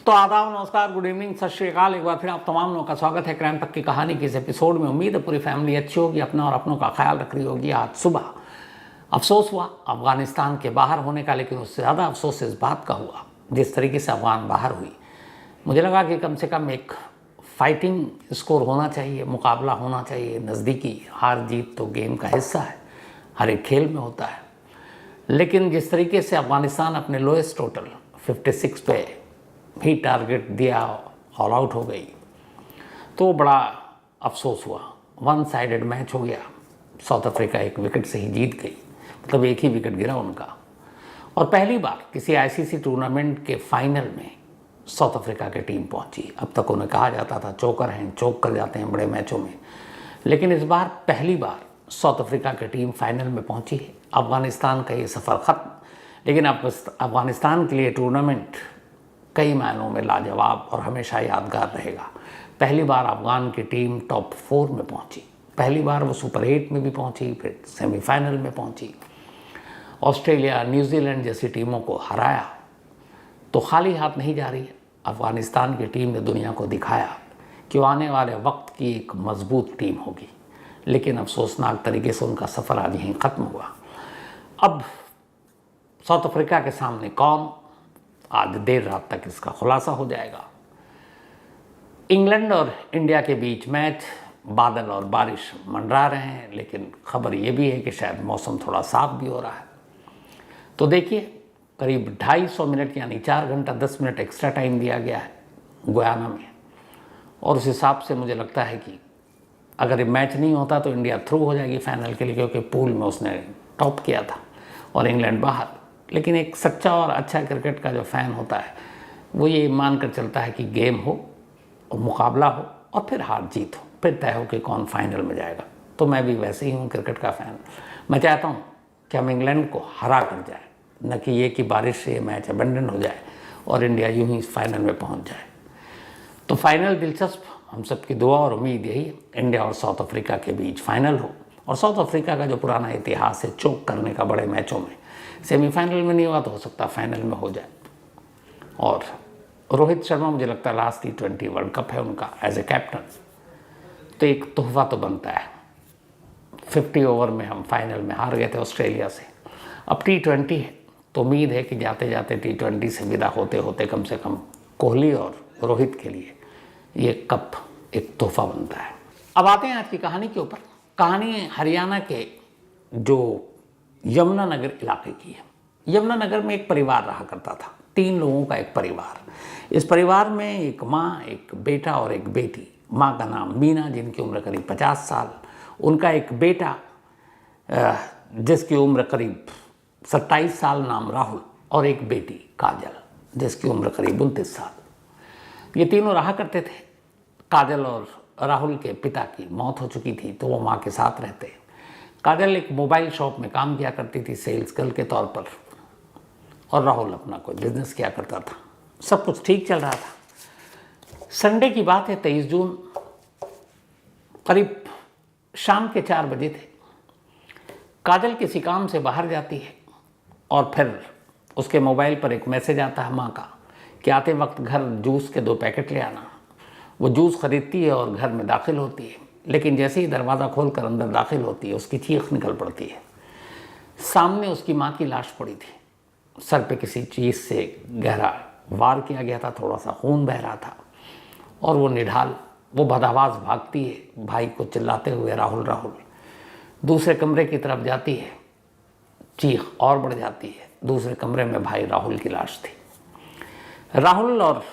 तो आदाब, नमस्कार, गुड इवनिंग, सत श्री अकाल। एक बार फिर आप तमाम लोगों का स्वागत है क्राइम पक्की कहानी की इस एपिसोड में। उम्मीद है पूरी फैमिली अच्छी होगी, अपना और अपनों का ख्याल रख रही होगी। आज सुबह अफसोस हुआ अफगानिस्तान के बाहर होने का, लेकिन उससे ज़्यादा अफसोस इस बात का हुआ जिस तरीके से अफगान बाहर हुई। मुझे लगा कि कम से कम एक फाइटिंग स्कोर होना चाहिए, मुकाबला होना चाहिए। नज़दीकी हार जीत तो गेम का हिस्सा है, हर एक खेल में होता है। लेकिन जिस तरीके से अफगानिस्तान अपने लोएस्ट टोटल 56 पे भी टारगेट दिया, ऑल आउट हो गई, तो बड़ा अफसोस हुआ। वन साइडेड मैच हो गया। साउथ अफ्रीका एक विकेट से ही जीत गई, मतलब एक ही विकेट गिरा उनका। और पहली बार किसी आईसीसी टूर्नामेंट के फाइनल में साउथ अफ्रीका की टीम पहुंची। अब तक उन्हें कहा जाता था चोकर हैं, चोक कर जाते हैं बड़े मैचों में, लेकिन इस बार पहली बार साउथ अफ्रीका की टीम फाइनल में पहुंची है। अफगानिस्तान का ये सफ़र ख़त्म, लेकिन अफगानिस्तान के लिए टूर्नामेंट कई मायनों में लाजवाब और हमेशा यादगार रहेगा। पहली बार अफगान की टीम टॉप 4 में पहुंची, पहली बार वो सुपर 8 में भी पहुंची, फिर सेमीफाइनल में पहुंची। ऑस्ट्रेलिया, न्यूजीलैंड जैसी टीमों को हराया तो खाली हाथ नहीं जा रही है। अफगानिस्तान की टीम ने दुनिया को दिखाया कि वो आने वाले वक्त की एक मजबूत टीम होगी। लेकिन अफसोसनाक तरीके से उनका सफ़र आज यहीं ख़त्म हुआ। अब साउथ अफ्रीका के सामने कौन, आज देर रात तक इसका खुलासा हो जाएगा। इंग्लैंड और इंडिया के बीच मैच, बादल और बारिश मंडरा रहे हैं, लेकिन खबर ये भी है कि शायद मौसम थोड़ा साफ भी हो रहा है। तो देखिए, करीब 250 मिनट यानी 4 घंटा 10 मिनट एक्स्ट्रा टाइम दिया गया है गुयाना में। और उस हिसाब से मुझे लगता है कि अगर ये मैच नहीं होता तो इंडिया थ्रू हो जाएगी फाइनल के लिए, क्योंकि पूल में उसने टॉप किया था और इंग्लैंड बाहर। लेकिन एक सच्चा और अच्छा क्रिकेट का जो फ़ैन होता है वो ये मानकर चलता है कि गेम हो और मुकाबला हो और फिर हार जीत हो, फिर तय हो कि कौन फाइनल में जाएगा। तो मैं भी वैसे ही हूँ क्रिकेट का फ़ैन। मैं चाहता हूँ कि हम इंग्लैंड को हरा कर जाए, न कि ये कि बारिश से ये मैच अबेंडन हो जाए और इंडिया यूं ही फाइनल में पहुँच जाए। तो फाइनल दिलचस्प, हम सबकी दुआ और उम्मीद यही है इंडिया और साउथ अफ्रीका के बीच फाइनल हो। और साउथ अफ्रीका का जो पुराना इतिहास है चोक करने का बड़े मैचों में, सेमीफाइनल में नहीं हुआ तो हो सकता है फाइनल में हो जाए। और रोहित शर्मा मुझे लगता है लास्ट T20 वर्ल्ड कप है उनका एज ए कैप्टन, तो एक तोहफा तो बनता है। 50 ओवर में हम फाइनल में हार गए थे ऑस्ट्रेलिया से, अब T20 है, तो उम्मीद है कि जाते जाते T20 से विदा होते होते कम से कम कोहली और रोहित के लिए ये कप एक तोहफा बनता है। अब आते हैं आज की कहानी के ऊपर। कहानी हरियाणा के जो यमुनानगर इलाके की है। यमुनानगर में एक परिवार रहा करता था, 3 लोगों का एक परिवार। इस परिवार में एक माँ, एक बेटा और एक बेटी। माँ का नाम मीना, जिनकी उम्र करीब 50 साल। उनका एक बेटा जिसकी उम्र करीब 27 साल, नाम राहुल। और एक बेटी काजल, जिसकी उम्र करीब 29 साल। ये तीनों रहा करते थे। काजल और राहुल के पिता की मौत हो चुकी थी, तो वो माँ के साथ रहते। काजल एक मोबाइल शॉप में काम किया करती थी सेल्स गर्ल के तौर पर, और राहुल अपना कोई बिजनेस किया करता था। सब कुछ ठीक चल रहा था। संडे की बात है, 23 जून, करीब शाम के 4 बजे थे। काजल किसी काम से बाहर जाती है और फिर उसके मोबाइल पर एक मैसेज आता है माँ का कि आते वक्त घर जूस के 2 पैकेट ले आना। वो जूस खरीदती है और घर में दाखिल होती है, लेकिन जैसे ही दरवाज़ा खोलकर अंदर दाखिल होती है उसकी चीख निकल पड़ती है। सामने उसकी माँ की लाश पड़ी थी। सर पे किसी चीज़ से गहरा वार किया गया था, थोड़ा सा खून बह रहा था। और वो निढाल, वो बदआवाज़ भागती है भाई को चिल्लाते हुए, राहुल राहुल। दूसरे कमरे की तरफ जाती है, चीख और बढ़ जाती है। दूसरे कमरे में भाई राहुल की लाश थी। राहुल और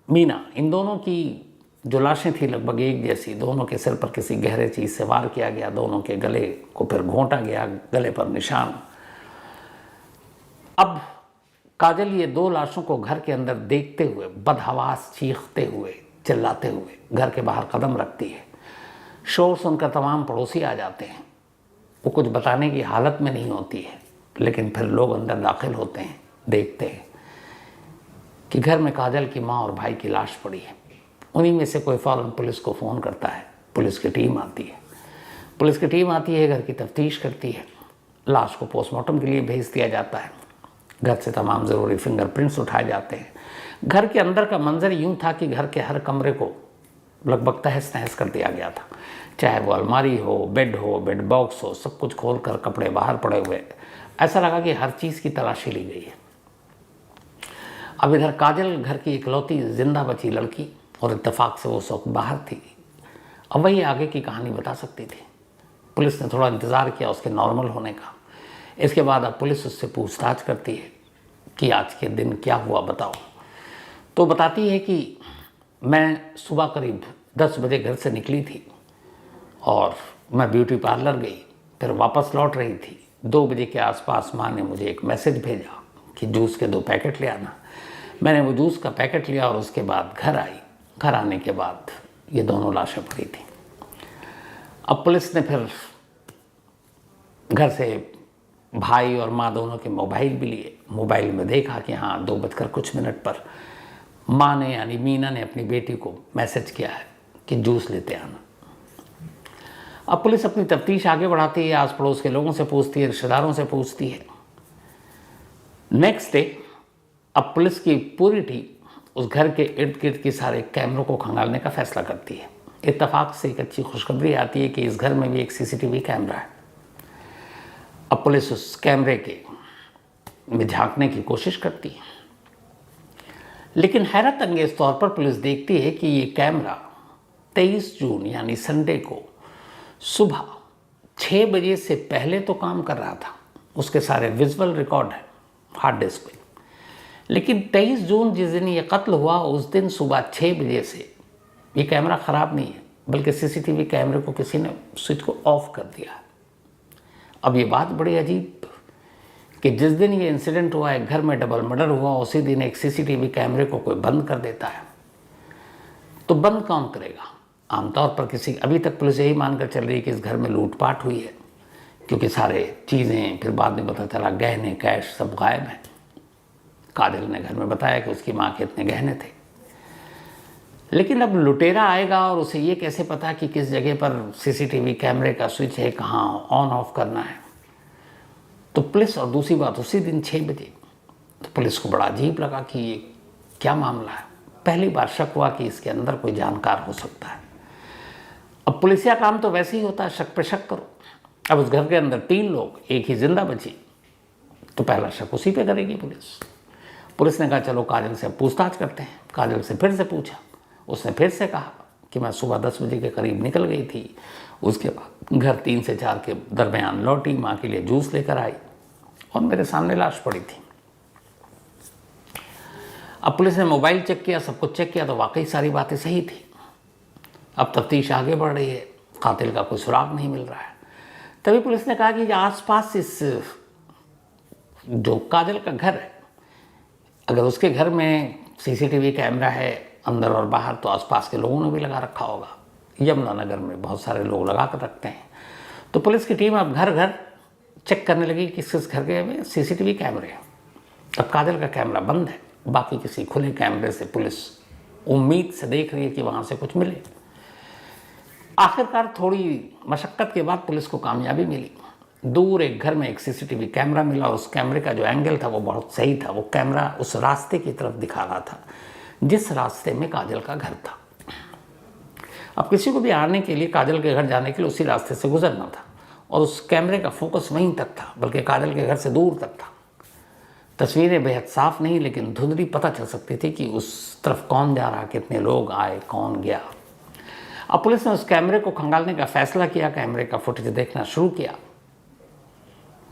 मीना, इन दोनों की जो लाशें थी लगभग एक जैसी। दोनों के सिर पर किसी गहरे चीज़ से वार किया गया, दोनों के गले को फिर घोंटा गया, गले पर निशान। अब काजल ये 2 लाशों को घर के अंदर देखते हुए, बदहवास चीखते हुए, चिल्लाते हुए घर के बाहर कदम रखती है। शोर सुनकर तमाम पड़ोसी आ जाते हैं। वो कुछ बताने की हालत में नहीं होती है, लेकिन फिर लोग अंदर दाखिल होते हैं, देखते हैं कि घर में काजल की माँ और भाई की लाश पड़ी है। उन्हीं में से कोई फ़ौरन पुलिस को फ़ोन करता है। पुलिस की टीम आती है। घर की तफ्तीश करती है। लाश को पोस्टमार्टम के लिए भेज दिया जाता है। घर से तमाम ज़रूरी फिंगरप्रिंट्स उठाए जाते हैं। घर के अंदर का मंजर यूं था कि घर के हर कमरे को लगभग तहस नहस कर दिया गया था, चाहे वो अलमारी हो, बेड बॉक्स हो, सब कुछ खोल कर कपड़े बाहर पड़े हुए। ऐसा लगा कि हर चीज़ की तलाशी ली गई है। अब इधर काजल घर की इकलौती जिंदा बची लड़की और इत्तेफाक से वो उस वक्त बाहर थी। अब वही आगे की कहानी बता सकती थी। पुलिस ने थोड़ा इंतज़ार किया उसके नॉर्मल होने का। इसके बाद अब पुलिस उससे पूछताछ करती है कि आज के दिन क्या हुआ बताओ। तो बताती है कि मैं सुबह करीब 10 बजे घर से निकली थी और मैं ब्यूटी पार्लर गई, फिर वापस लौट रही थी। 2 बजे के आसपास माँ ने मुझे एक मैसेज भेजा कि जूस के 2 पैकेट ले आना। मैंने वो जूस का पैकेट लिया और उसके बाद घर आई। घर आने के बाद ये दोनों लाशें पड़ी थी। अब पुलिस ने फिर घर से भाई और माँ दोनों के मोबाइल भी लिए। मोबाइल में देखा कि हाँ 2 बजकर कुछ मिनट पर माँ ने यानी मीना ने अपनी बेटी को मैसेज किया है कि जूस लेते आना। अब पुलिस अपनी तफ्तीश आगे बढ़ाती है, आस पड़ोस के लोगों से पूछती है, रिश्तेदारों से पूछती है। नेक्स्ट डे अब पुलिस की पूरी टीम उस घर के इर्द गिर्द की सारे कैमरों को खंगालने का फैसला करती है। इत्तेफाक से एक अच्छी खुशखबरी आती है कि इस घर में भी एक सीसीटीवी कैमरा है। अब पुलिस उस कैमरे के में झांकने की कोशिश करती है, लेकिन हैरत अंगेज तौर पर पुलिस देखती है कि ये कैमरा 23 जून यानी संडे को सुबह 6 बजे से पहले तो काम कर रहा था। उसके सारे विजुअल रिकॉर्ड है हार्ड डिस्क पे। लेकिन 23 जून जिस दिन ये कत्ल हुआ उस दिन सुबह 6 बजे से ये कैमरा ख़राब नहीं है, बल्कि सीसीटीवी कैमरे को किसी ने स्विच को ऑफ कर दिया है। अब ये बात बड़ी अजीब कि जिस दिन ये इंसिडेंट हुआ, एक घर में डबल मर्डर हुआ, उसी दिन एक सीसीटीवी कैमरे को कोई बंद कर देता है। तो बंद कौन करेगा? आमतौर पर अभी तक पुलिस यही मानकर चल रही है कि इस घर में लूटपाट हुई है, क्योंकि सारे चीज़ें, फिर बाद में पता चला गहने कैश सब गायब हैं। काजल ने घर में बताया कि उसकी माँ के इतने गहने थे। लेकिन अब लुटेरा आएगा और उसे ये कैसे पता कि किस जगह पर सीसीटीवी कैमरे का स्विच है, कहाँ ऑन ऑफ करना है। तो पुलिस, और दूसरी बात उसी दिन 6 बजे, तो पुलिस को बड़ा अजीब लगा कि ये क्या मामला है। पहली बार शक हुआ कि इसके अंदर कोई जानकार हो सकता है। अब पुलिसिया काम तो वैसे ही होता है, शक पे शक करो। अब उस घर के अंदर 3 लोग, एक ही जिंदा बची, तो पहला शक उसी पे करेगी पुलिस। पुलिस ने कहा चलो काजल से पूछताछ करते हैं। काजल से फिर से पूछा। उसने फिर से कहा कि मैं सुबह 10 बजे के करीब निकल गई थी। उसके बाद घर 3 से 4 के दरमियान लौटी, माँ के लिए जूस लेकर आई और मेरे सामने लाश पड़ी थी। अब पुलिस ने मोबाइल चेक किया, सब कुछ चेक किया, तो वाकई सारी बातें सही थी। अब तफ्तीश आगे बढ़ रही है, कातिल का कोई सुराग नहीं मिल रहा है। तभी पुलिस ने कहा कि आसपास इस जो काजल का घर है, अगर उसके घर में सीसीटीवी कैमरा है अंदर और बाहर, तो आसपास के लोगों ने भी लगा रखा होगा। यमुनानगर में बहुत सारे लोग लगा कर रखते हैं। तो पुलिस की टीम अब घर घर चेक करने लगी कि किस घर के में सीसीटीवी कैमरे हैं। अब काजल का कैमरा बंद है, बाकी किसी खुले कैमरे से पुलिस उम्मीद से देख रही है कि वहाँ से कुछ मिले। आखिरकार थोड़ी मशक्क़त के बाद पुलिस को कामयाबी मिली। दूर एक घर में एक सीसीटीवी कैमरा मिला। उस कैमरे का जो एंगल था वो बहुत सही था। वो कैमरा उस रास्ते की तरफ दिखा रहा था जिस रास्ते में काजल का घर था। अब किसी को भी आने के लिए, काजल के घर जाने के लिए उसी रास्ते से गुजरना था, और उस कैमरे का फोकस वहीं तक था, बल्कि काजल के घर से दूर तक था। तस्वीरें बेहद साफ नहीं, लेकिन धुंधली पता चल सकती थी कि उस तरफ कौन जा रहा, कितने लोग आए, कौन गया। अब पुलिस ने उस कैमरे को खंगालने का फैसला किया, कैमरे का फुटेज देखना शुरू किया।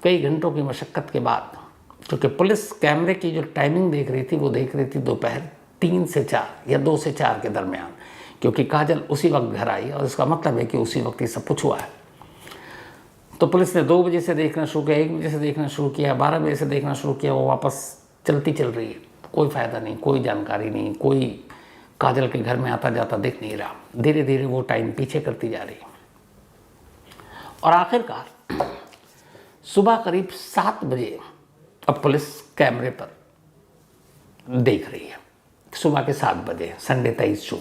कई घंटों की मशक्क़त के बाद, क्योंकि पुलिस कैमरे की जो टाइमिंग देख रही थी वो देख रही थी दोपहर 3 से 4 या 2 से 4 के दरमियान, क्योंकि काजल उसी वक्त घर आई और इसका मतलब है कि उसी वक्त ये सब कुछ हुआ है। तो पुलिस ने 2 बजे से देखना शुरू किया, 1 बजे से देखना शुरू किया, 12 बजे से देखना शुरू किया। वो वापस चलती चल रही है, कोई फ़ायदा नहीं, कोई जानकारी नहीं, कोई काजल के घर में आता जाता दिख नहीं रहा। धीरे धीरे वो टाइम पीछे करती जा रही। और आखिरकार सुबह करीब 7 बजे अब पुलिस कैमरे पर देख रही है। सुबह के 7 बजे, संडे 23 जून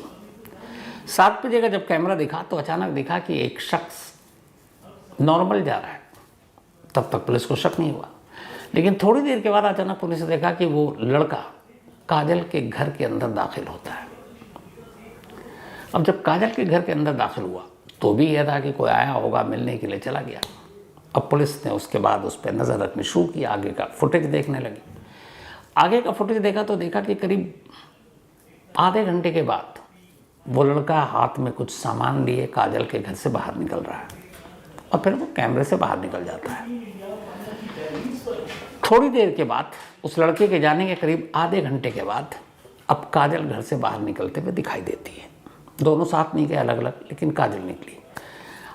7 बजे का जब कैमरा दिखा तो अचानक दिखा कि एक शख्स नॉर्मल जा रहा है। तब तक पुलिस को शक नहीं हुआ, लेकिन थोड़ी देर के बाद अचानक पुलिस ने देखा कि वो लड़का काजल के घर के अंदर दाखिल होता है। अब जब काजल के घर के अंदर दाखिल हुआ तो भी यह था कि कोई आया होगा, मिलने के लिए चला गया। अब पुलिस ने उसके बाद उस पर नज़र रखनी शुरू की, आगे का फुटेज देखने लगी। आगे का फुटेज देखा तो देखा कि करीब आधे घंटे के बाद वो लड़का हाथ में कुछ सामान लिए काजल के घर से बाहर निकल रहा है और फिर वो कैमरे से बाहर निकल जाता है। थोड़ी देर के बाद उस लड़के के जाने के करीब आधे घंटे के बाद अब काजल घर से बाहर निकलते हुए दिखाई देती है। दोनों साथ नहीं गए, अलग अलग, लेकिन काजल निकली।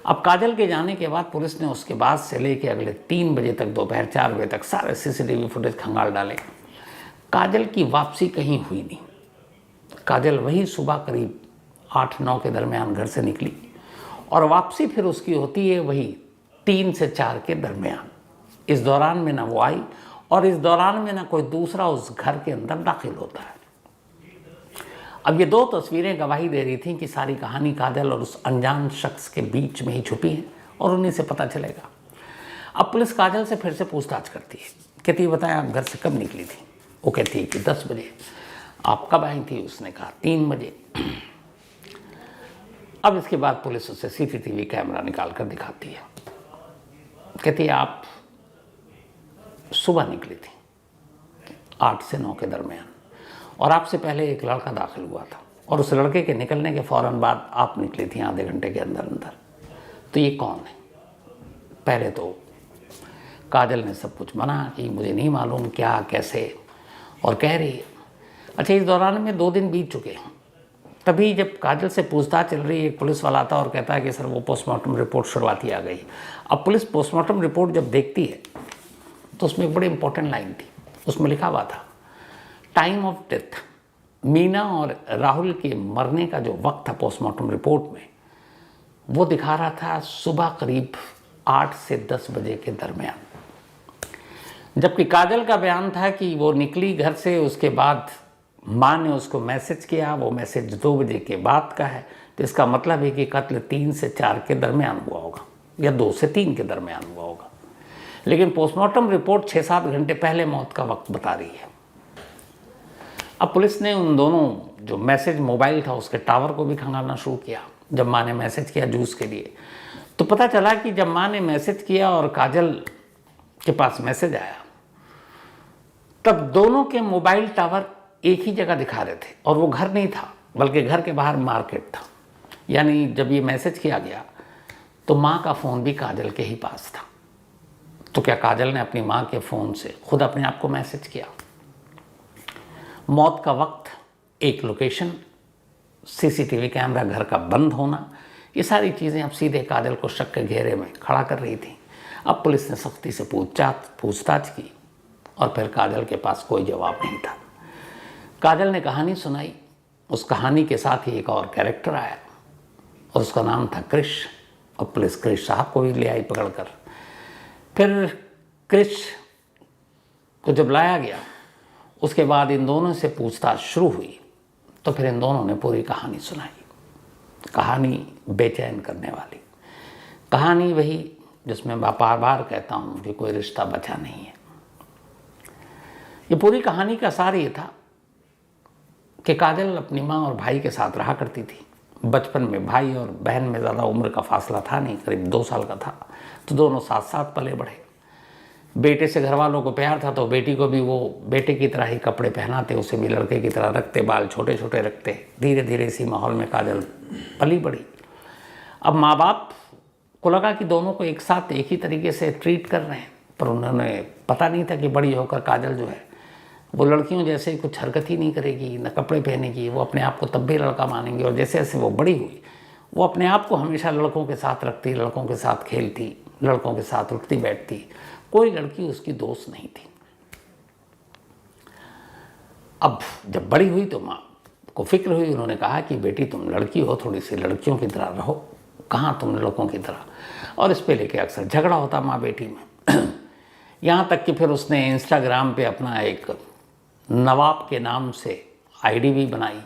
अब काजल के जाने के बाद पुलिस ने उसके बाद से लेकर अगले 3 बजे तक, दोपहर 4 बजे तक सारे CCTV फुटेज खंगाल डाले। काजल की वापसी कहीं हुई नहीं। काजल वही सुबह करीब 8-9 के दरमियान घर से निकली और वापसी फिर उसकी होती है वही 3 से 4 के दरमियान। इस दौरान में ना वो आई और इस दौरान में ना कोई दूसरा उस घर के अंदर दाखिल होता है। अब ये 2 तस्वीरें गवाही दे रही थी कि सारी कहानी काजल और उस अनजान शख्स के बीच में ही छुपी है और उन्हीं से पता चलेगा। अब पुलिस काजल से फिर से पूछताछ करती है, कहती है बताएं आप घर से कब निकली थी? वो कहती है कि 10 बजे। आप कब आई थी? उसने कहा 3 बजे। अब इसके बाद पुलिस उसे CCTV कैमरा निकाल कर दिखाती है, कहती है आप सुबह निकली थी 8 से 9 के दरमियान और आपसे पहले एक लड़का दाखिल हुआ था और उस लड़के के निकलने के फ़ौरन बाद आप निकली थी आधे घंटे के अंदर अंदर। तो ये कौन है? पहले तो काजल ने सब कुछ मना कि मुझे नहीं मालूम क्या कैसे, और कह रही है। अच्छा, इस दौरान में 2 दिन बीत चुके हैं। तभी जब काजल से पूछताछ चल रही है, एक पुलिस वाला आता और कहता है कि सर वो पोस्टमार्टम रिपोर्ट शुरुआती आ गई। अब पुलिस पोस्टमार्टम रिपोर्ट जब देखती है तो उसमें एक बड़ी इंपॉर्टेंट लाइन थी। उसमें लिखा हुआ था टाइम ऑफ डेथ। मीना और राहुल के मरने का जो वक्त था पोस्टमार्टम रिपोर्ट में, वो दिखा रहा था सुबह करीब 8 से 10 बजे के दरमियान, जबकि काजल का बयान था कि वो निकली घर से, उसके बाद माँ ने उसको मैसेज किया, वो मैसेज 2 बजे के बाद का है। तो इसका मतलब है कि कत्ल 3 से 4 के दरमियान हुआ होगा या 2 से 3 के दरमियान हुआ होगा। लेकिन पोस्टमार्टम रिपोर्ट 6-7 घंटे पहले मौत का वक्त बता रही है। अब पुलिस ने उन दोनों जो मैसेज मोबाइल था उसके टावर को भी खंगालना शुरू किया। जब माँ ने मैसेज किया जूस के लिए, तो पता चला कि जब माँ ने मैसेज किया और काजल के पास मैसेज आया, तब दोनों के मोबाइल टावर एक ही जगह दिखा रहे थे और वो घर नहीं था बल्कि घर के बाहर मार्केट था। यानी जब ये मैसेज किया गया तो माँ का फ़ोन भी काजल के ही पास था। तो क्या काजल ने अपनी माँ के फ़ोन से खुद अपने आप को मैसेज किया? मौत का वक्त, एक लोकेशन, CCTV कैमरा घर का बंद होना, ये सारी चीज़ें अब सीधे काजल को शक के घेरे में खड़ा कर रही थी। अब पुलिस ने सख्ती से पूछताछ की और फिर काजल के पास कोई जवाब नहीं था। काजल ने कहानी सुनाई, उस कहानी के साथ ही एक और कैरेक्टर आया और उसका नाम था क्रिश, और पुलिस क्रिश साहब को भी ले आई पकड़ कर। फिर क्रिश को जब लाया गया उसके बाद इन दोनों से पूछताछ शुरू हुई, तो फिर इन दोनों ने पूरी कहानी सुनाई। कहानी बेचैन करने वाली कहानी, वही जिसमें मैं बार बार कहता हूँ कि कोई रिश्ता बचा नहीं है। ये पूरी कहानी का सार ये था कि काजल अपनी माँ और भाई के साथ रहा करती थी। बचपन में भाई और बहन में ज़्यादा उम्र का फासला था नहीं, करीब 2 साल का था, तो दोनों साथ साथ पले बढ़े। बेटे से घर वालों को प्यार था तो बेटी को भी वो बेटे की तरह ही कपड़े पहनाते, उसे भी लड़के की तरह रखते, बाल छोटे छोटे रखते। धीरे धीरे इसी माहौल में काजल पली बढ़ी। अब माँ बाप को लगा कि दोनों को एक साथ एक ही तरीके से ट्रीट कर रहे हैं, पर उन्होंने पता नहीं था कि बड़ी होकर काजल जो है वो लड़कियों जैसे कुछ हरकत ही नहीं करेगी, न कपड़े पहनेगी। वो अपने आप को तब भी लड़का मानेंगी और जैसे जैसे वो बड़ी हुई वो अपने आप को हमेशा लड़कों के साथ रखती, लड़कों के साथ खेलती, लड़कों के साथ उठती बैठती। कोई लड़की उसकी दोस्त नहीं थी। अब जब बड़ी हुई तो माँ को फिक्र हुई। उन्होंने कहा कि बेटी तुम लड़की हो, थोड़ी सी लड़कियों की तरह रहो, कहाँ तुम लड़कों की तरह। और इस पे लेके अक्सर झगड़ा होता माँ बेटी में। यहाँ तक कि फिर उसने इंस्टाग्राम पे अपना एक नवाब के नाम से आईडी भी बनाई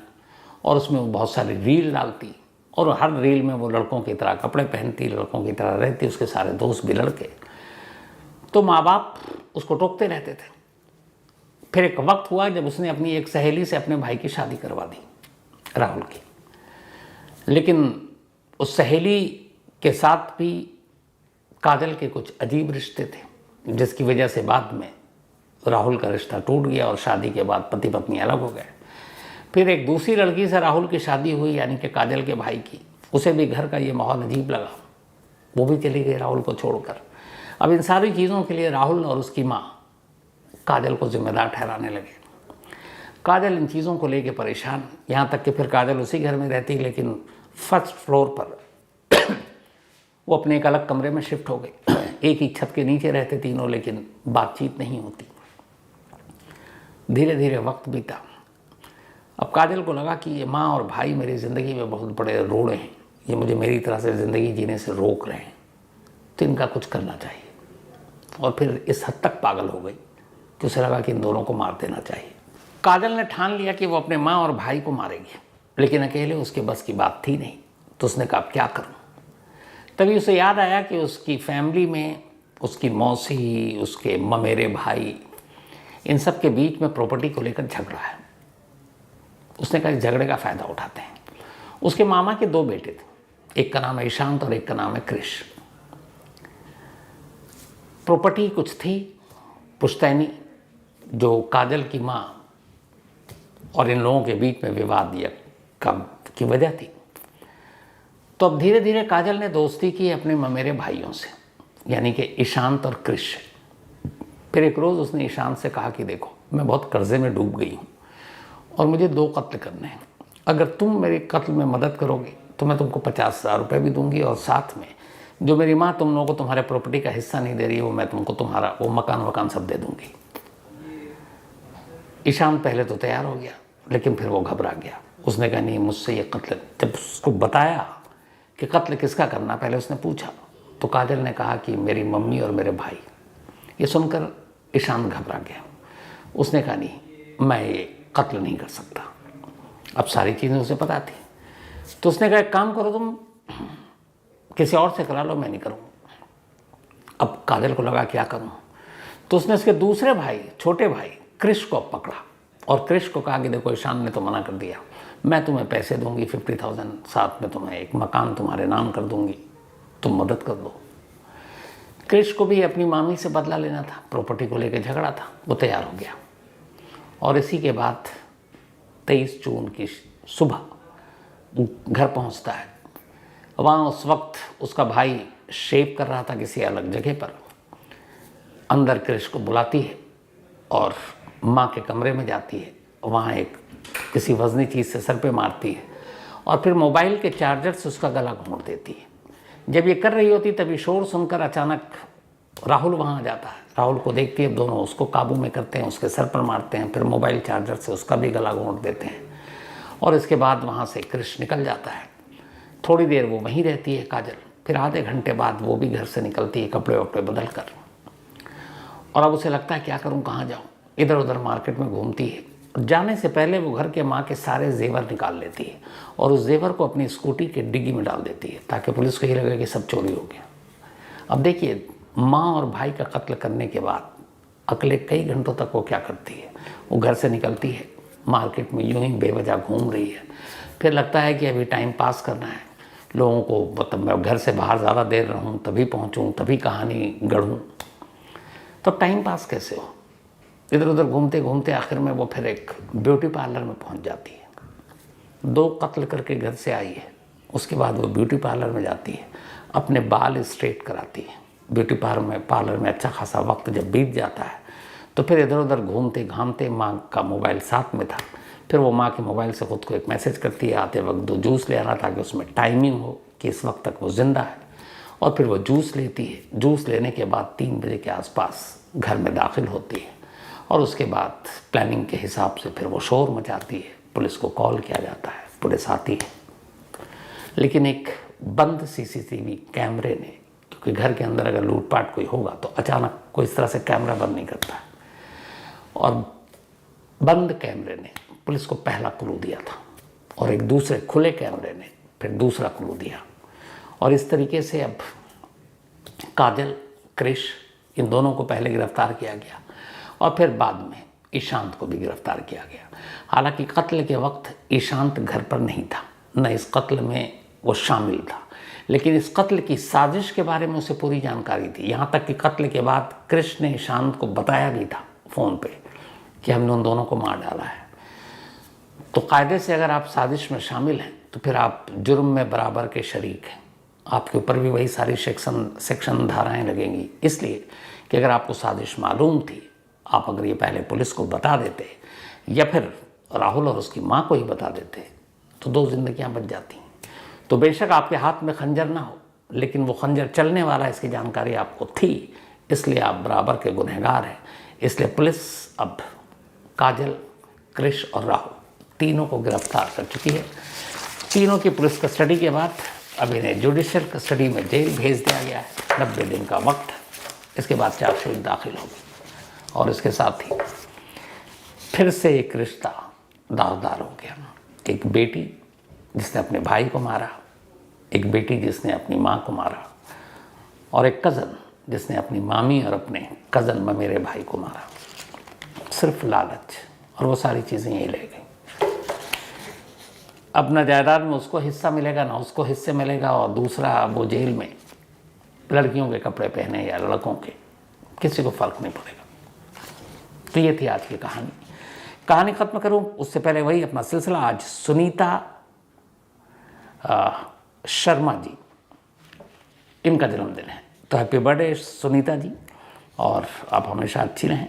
और उसमें वो बहुत सारी रील डालती और हर रील में वो लड़कों की तरह कपड़े पहनती, लड़कों की तरह रहती, उसके सारे दोस्त भी लड़के। तो माँ बाप उसको टोकते रहते थे। फिर एक वक्त हुआ जब उसने अपनी एक सहेली से अपने भाई की शादी करवा दी, राहुल की। लेकिन उस सहेली के साथ भी काजल के कुछ अजीब रिश्ते थे, जिसकी वजह से बाद में राहुल का रिश्ता टूट गया और शादी के बाद पति पत्नी अलग हो गए। फिर एक दूसरी लड़की से राहुल की शादी हुई, यानी कि काजल के भाई की। उसे भी घर का ये माहौल अजीब लगा, वो भी चली गई राहुल को छोड़कर। अब इन सारी चीज़ों के लिए राहुल और उसकी माँ काजल को जिम्मेदार ठहराने लगे। काजल इन चीज़ों को लेके परेशान, यहाँ तक कि फिर काजल उसी घर में रहती, लेकिन फर्स्ट फ्लोर पर वो अपने एक अलग कमरे में शिफ्ट हो गई। एक ही छत के नीचे रहते तीनों, लेकिन बातचीत नहीं होती। धीरे धीरे वक्त बीता। अब काजल को लगा कि ये माँ और भाई मेरी ज़िंदगी में बहुत बड़े रोड़े हैं, ये मुझे मेरी तरह से ज़िंदगी जीने से रोक रहे हैं, तो इनका कुछ करना चाहिए। और फिर इस हद तक पागल हो गई कि उसे लगा कि इन दोनों को मार देना चाहिए। काजल ने ठान लिया कि वो अपने माँ और भाई को मारेगी, लेकिन अकेले उसके बस की बात थी नहीं। तो उसने कहा क्या करूँ। तभी उसे याद आया कि उसकी फैमिली में उसकी मौसी, उसके ममेरे भाई, इन सब के बीच में प्रॉपर्टी को लेकर झगड़ा है। उसने कहा इस झगड़े का फ़ायदा उठाते हैं। उसके मामा के 2 बेटे थे, एक का नाम है ईशांत और एक का नाम है क्रिश। प्रॉपर्टी कुछ थी पुश्तैनी, जो काजल की माँ और इन लोगों के बीच में विवाद या कब की वजह थी। तो अब धीरे धीरे काजल ने दोस्ती की अपने ममेरे भाइयों से, यानी कि ईशांत और क्रिश। फिर एक रोज़ उसने ईशांत से कहा कि देखो मैं बहुत कर्जे में डूब गई हूँ और मुझे 2 कत्ल करने हैं। अगर तुम मेरे कत्ल में मदद करोगे तो मैं तुमको 50,000 रुपये भी दूंगी, और साथ में जो मेरी माँ तुम लोगों को तुम्हारे प्रॉपर्टी का हिस्सा नहीं दे रही है, वो मैं तुमको तुम्हारा वो मकान सब दे दूंगी। ईशांत पहले तो तैयार हो गया, लेकिन फिर वो घबरा गया। उसने कहा नहीं, मुझसे ये कत्ल। जब उसको बताया कि कत्ल किसका करना, पहले उसने पूछा, तो काजल ने कहा कि मेरी मम्मी और मेरे भाई। ये सुनकर ईशांत घबरा गया। उसने कहा नहीं, मैं ये कत्ल नहीं कर सकता। अब सारी चीज़ें उसे पता थी। तो उसने कहा एक काम करो, तुम किसी और से करा लो, मैं नहीं करूँगा। अब काजल को लगा क्या करूँ। तो उसने उसके दूसरे भाई, छोटे भाई क्रिश को पकड़ा और क्रिश को कहा कि देखो ईशान ने तो मना कर दिया, मैं तुम्हें पैसे दूंगी 50,000, साथ में तुम्हें एक मकान तुम्हारे नाम कर दूंगी, तुम मदद कर दो। क्रिश को भी अपनी मामी से बदला लेना था, प्रॉपर्टी को लेकर झगड़ा था। वो तैयार हो गया और इसी के बाद 23 जून की सुबह घर पहुंचता है। वहाँ उस वक्त उसका भाई शेव कर रहा था किसी अलग जगह पर। अंदर क्रिश को बुलाती है और माँ के कमरे में जाती है। वहाँ एक किसी वजनी चीज़ से सर पे मारती है और फिर मोबाइल के चार्जर से उसका गला घोंट देती है। जब ये कर रही होती तभी शोर सुनकर अचानक राहुल वहाँ आ जाता है। राहुल को देखती है, दोनों उसको काबू में करते हैं, उसके सर पर मारते हैं, फिर मोबाइल चार्जर से उसका भी गला घोंट देते हैं और इसके बाद वहाँ से क्रिश निकल जाता है। थोड़ी देर वो वहीं रहती है काजल, फिर आधे घंटे बाद वो भी घर से निकलती है कपड़े वपड़े बदल कर। और अब उसे लगता है क्या करूँ, कहाँ जाऊँ। इधर उधर मार्केट में घूमती है। जाने से पहले वो घर के माँ के सारे जेवर निकाल लेती है और उस जेवर को अपनी स्कूटी के डिग्गी में डाल देती है ताकि पुलिस को ये लगे कि सब चोरी हो गया। अब देखिए, माँ और भाई का कत्ल करने के बाद अगले कई घंटों तक वो क्या करती है, वो घर से निकलती है, मार्केट में यूं ही बेवजह घूम रही है। फिर लगता है कि अभी टाइम पास करना है, लोगों को मतलब मैं घर से बाहर ज़्यादा देर रहूँ तभी पहुँचूँ, तभी कहानी गढ़ूँ। तब टाइम पास कैसे हो। इधर उधर घूमते घूमते आखिर में वो फिर एक ब्यूटी पार्लर में पहुंच जाती है। 2 कत्ल करके घर से आई है, उसके बाद वो ब्यूटी पार्लर में जाती है, अपने बाल स्ट्रेट कराती है। ब्यूटी पार्लर में अच्छा खासा वक्त जब बीत जाता है तो फिर इधर उधर घूमते घामते, माँ का मोबाइल साथ में था, फिर वो माँ के मोबाइल से ख़ुद को एक मैसेज करती है, आते वक्त 2 जूस ले आना ताकि उसमें टाइमिंग हो कि इस वक्त तक वो ज़िंदा है। और फिर वो जूस लेती है। जूस लेने के बाद 3 बजे के आसपास घर में दाखिल होती है और उसके बाद प्लानिंग के हिसाब से फिर वो शोर मचाती है। पुलिस को कॉल किया जाता है, पुलिस आती है, लेकिन एक बंद सीसीटीवी कैमरे ने, क्योंकि घर के अंदर अगर लूटपाट कोई होगा तो अचानक कोई इस तरह से कैमरा बंद नहीं करता, और बंद कैमरे ने पुलिस को पहला क्लू दिया था और एक दूसरे खुले कैमरे ने फिर दूसरा क्लू दिया। और इस तरीके से अब काजल, क्रिश इन दोनों को पहले गिरफ्तार किया गया और फिर बाद में ईशांत को भी गिरफ्तार किया गया। हालांकि कत्ल के वक्त ईशांत घर पर नहीं था, न इस कत्ल में वो शामिल था, लेकिन इस कत्ल की साजिश के बारे में उसे पूरी जानकारी थी। यहाँ तक कि कत्ल के बाद कृष ने ईशांत को बताया भी था फ़ोन पे कि हमने उन दोनों को मार डाला है। तो कायदे से अगर आप साजिश में शामिल हैं तो फिर आप जुर्म में बराबर के शरीक हैं, आपके ऊपर भी वही सारी सेक्शन धाराएं लगेंगी। इसलिए कि अगर आपको साजिश मालूम थी, आप अगर ये पहले पुलिस को बता देते या फिर राहुल और उसकी माँ को ही बता देते तो 2 जिंदगियां बच जाती। तो बेशक आपके हाथ में खंजर ना हो, लेकिन वो खंजर चलने वाला इसकी जानकारी आपको थी, इसलिए आप बराबर के गुनहगार हैं। इसलिए पुलिस अब काजल, कृष और राहुल तीनों को गिरफ्तार कर चुकी है। तीनों की पुलिस कस्टडी के बाद अब इन्हें जुडिशियल कस्टडी में जेल भेज दिया गया है। 90 दिन का वक्त, इसके बाद चार्जशीट दाखिल होगी और इसके साथ ही फिर से एक रिश्ता दागदार हो गया। एक बेटी जिसने अपने भाई को मारा, एक बेटी जिसने अपनी माँ को मारा और एक कज़न जिसने अपनी मामी और अपने कज़न ममेरे भाई को मारा। सिर्फ लालच और वो सारी चीज़ें यही ले गई। अब न जायदाद में उसको हिस्सा मिलेगा, ना उसको हिस्से मिलेगा, और दूसरा वो जेल में लड़कियों के कपड़े पहने या लड़कों के, किसी को फ़र्क नहीं पड़ेगा। तो ये थी आज की कहानी ख़त्म करूं उससे पहले वही अपना सिलसिला। आज सुनीता शर्मा जी, इनका जन्मदिन है, तो हैप्पी बर्थडे सुनीता जी, और आप हमेशा अच्छी रहें,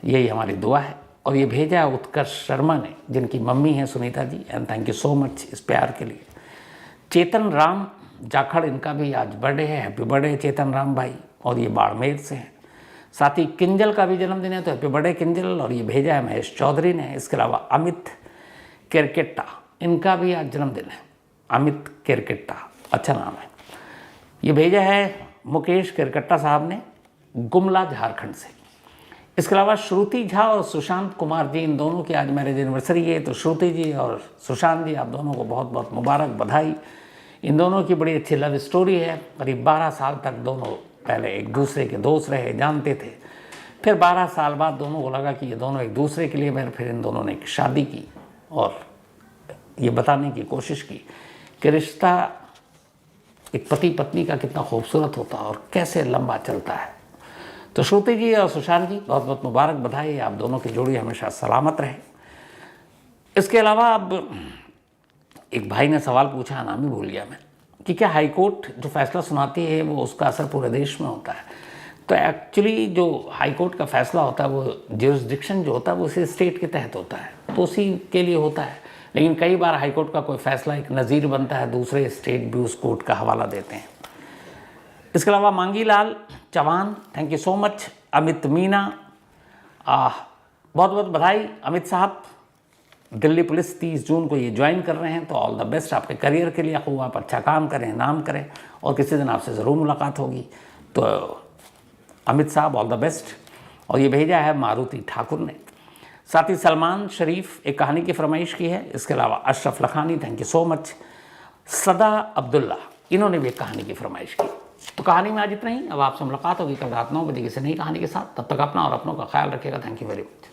यही हमारी दुआ है। और ये भेजा है उत्कर्ष शर्मा ने, जिनकी मम्मी हैं Sunita ji, and thank you so much इस प्यार के लिए। चेतन राम जाखड़, इनका भी आज बर्थडे है, हैप्पी बर्थडे चेतन राम भाई, और ये बाड़मेर से हैं। साथ ही किंजल का भी जन्मदिन है, तो हैप्पी बर्थडे किंजल, और ये भेजा है महेश चौधरी ने। इसके अलावा अमित केरकेट्टा, इनका भी आज जन्मदिन है। अमित केरकेट्टा, अच्छा नाम है। ये भेजा है मुकेश केरकेट्टा साहब ने, गुमला झारखंड से। इसके अलावा श्रुति झा और सुशांत कुमार जी, इन दोनों की आज मैरिज एनिवर्सरी है। तो श्रुति जी और सुशांत जी, आप दोनों को बहुत बहुत मुबारक, बधाई। इन दोनों की बड़ी अच्छी लव स्टोरी है। करीब 12 साल तक दोनों पहले एक दूसरे के दोस्त रहे, जानते थे। फिर 12 साल बाद दोनों को लगा कि ये दोनों एक दूसरे के लिए बने। फिर इन दोनों ने एक शादी की और ये बताने की कोशिश की कि रिश्ता एक पति पत्नी का कितना खूबसूरत होता है और कैसे लंबा चलता है। तो श्रुति जी और सुशांत जी, बहुत बहुत मुबारक, बधाई। आप दोनों की जोड़ी हमेशा सलामत रहे। इसके अलावा अब एक भाई ने सवाल पूछा, नाम ही भूल गया मैं, कि क्या हाईकोर्ट जो फैसला सुनाती है वो उसका असर पूरे देश में होता है। तो एक्चुअली जो हाईकोर्ट का फैसला होता है वो ज्यूरिसडिक्शन जो होता है वो उसी स्टेट के तहत होता है, तो उसी के लिए होता है। लेकिन कई बार हाईकोर्ट का कोई फैसला एक नज़ीर बनता है, दूसरे स्टेट भी उस कोर्ट का हवाला देते हैं। इसके अलावा Mangi Lal Chauhan, thank you so much. Amit Meena, बहुत बहुत बधाई अमित साहब। दिल्ली पुलिस 30 जून को ये ज्वाइन कर रहे हैं, तो ऑल द बेस्ट आपके करियर के लिए। खूब आप अच्छा काम करें, नाम करें, और किसी दिन आपसे ज़रूर मुलाकात होगी। तो अमित साहब ऑल द बेस्ट। और ये भेजा है मारुति ठाकुर ने। साथ ही सलमान शरीफ एक कहानी की फरमाइश की है। इसके अलावा Ashraf Lakhani, thank you so much. सदा अब्दुल्ला, इन्होंने भी एक कहानी की फरमाइश की। तो कहानी में आज इतना ही। अब आपसे मुलाकात होगी कल रात 9 बजे किसी नई कहानी के साथ। तब तक अपना और अपनों का ख्याल रखिएगा। Thank you very much.